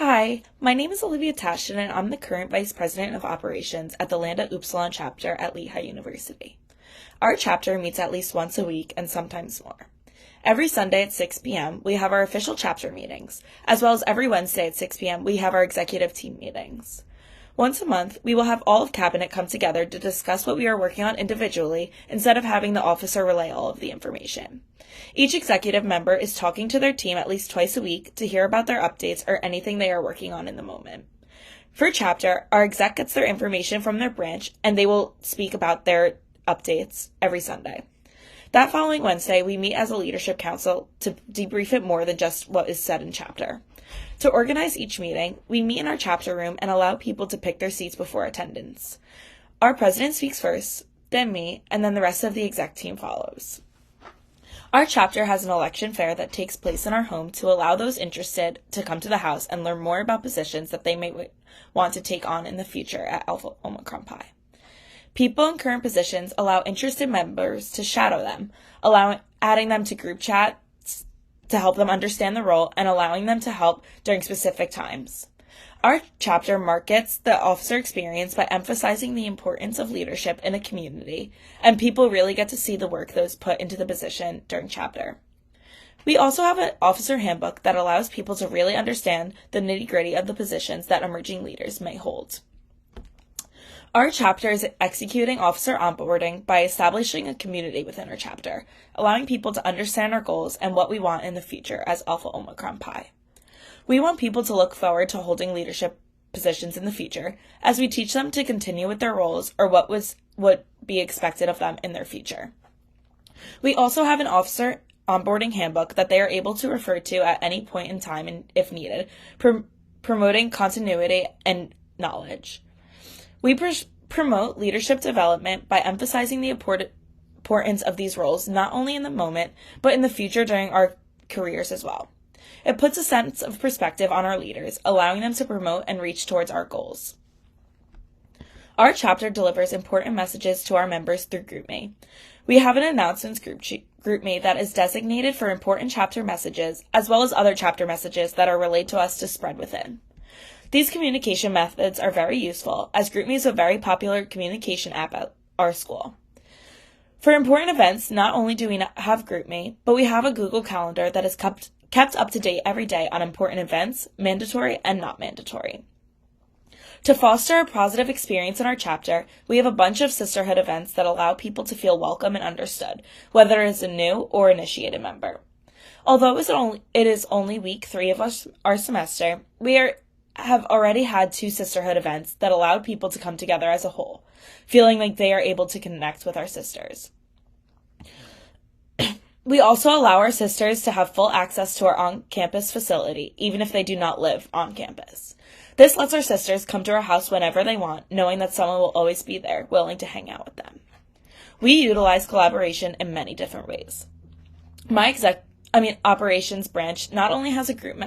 Hi, my name is Olivia Tashton and I'm the current Vice President of Operations at the Lambda Upsilon chapter at Lehigh University. Our chapter meets at least once a week and sometimes more. Every Sunday at 6 p.m., we have our official chapter meetings, as well as every Wednesday at 6 p.m., we have our executive team meetings. Once a month, we will have all of Cabinet come together to discuss what we are working on individually instead of having the officer relay all of the information. Each executive member is talking to their team at least twice a week to hear about their updates or anything they are working on in the moment. For chapter, our exec gets their information from their branch and they will speak about their updates every Sunday. That following Wednesday, we meet as a leadership council to debrief it more than just what is said in chapter. To organize each meeting, we meet in our chapter room and allow people to pick their seats before attendance. Our president speaks first, then me, and then the rest of the exec team follows. Our chapter has an election fair that takes place in our home to allow those interested to come to the house and learn more about positions that they may want to take on in the future at Alpha Omicron Pi. People in current positions allow interested members to shadow them, adding them to group chats to help them understand the role and allowing them to help during specific times. Our chapter markets the officer experience by emphasizing the importance of leadership in a community, and people really get to see the work those put into the position during chapter. We also have an officer handbook that allows people to really understand the nitty-gritty of the positions that emerging leaders may hold. Our chapter is executing officer onboarding by establishing a community within our chapter, allowing people to understand our goals and what we want in the future as Alpha Omicron Pi. We want people to look forward to holding leadership positions in the future as we teach them to continue with their roles or what would be expected of them in their future. We also have an officer onboarding handbook that they are able to refer to at any point in time and if needed, promoting continuity and knowledge. We promote leadership development by emphasizing the importance of these roles not only in the moment, but in the future during our careers as well. It puts a sense of perspective on our leaders, allowing them to promote and reach towards our goals. Our chapter delivers important messages to our members through GroupMe. We have an announcements GroupMe that is designated for important chapter messages, as well as other chapter messages that are relayed to us to spread within. These communication methods are very useful, as GroupMe is a very popular communication app at our school. For important events, not only do we have GroupMe, but we have a Google Calendar that is kept up to date every day on important events, mandatory and not mandatory. To foster a positive experience in our chapter, we have a bunch of sisterhood events that allow people to feel welcome and understood, whether it is a new or initiated member. Although it is only week 3 of our semester, we have already had 2 sisterhood events that allowed people to come together as a whole, feeling like they are able to connect with our sisters. We also allow our sisters to have full access to our on-campus facility, even if they do not live on campus. This lets our sisters come to our house whenever they want, knowing that someone will always be there, willing to hang out with them. We utilize collaboration in many different ways. My operations branch not only has a group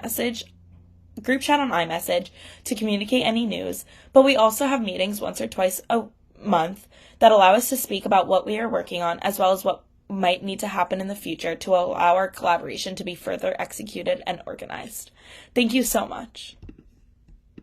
chat on iMessage to communicate any news, but we also have meetings once or twice a month that allow us to speak about what we are working on, as well as what might need to happen in the future to allow our collaboration to be further executed and organized. Thank you so much.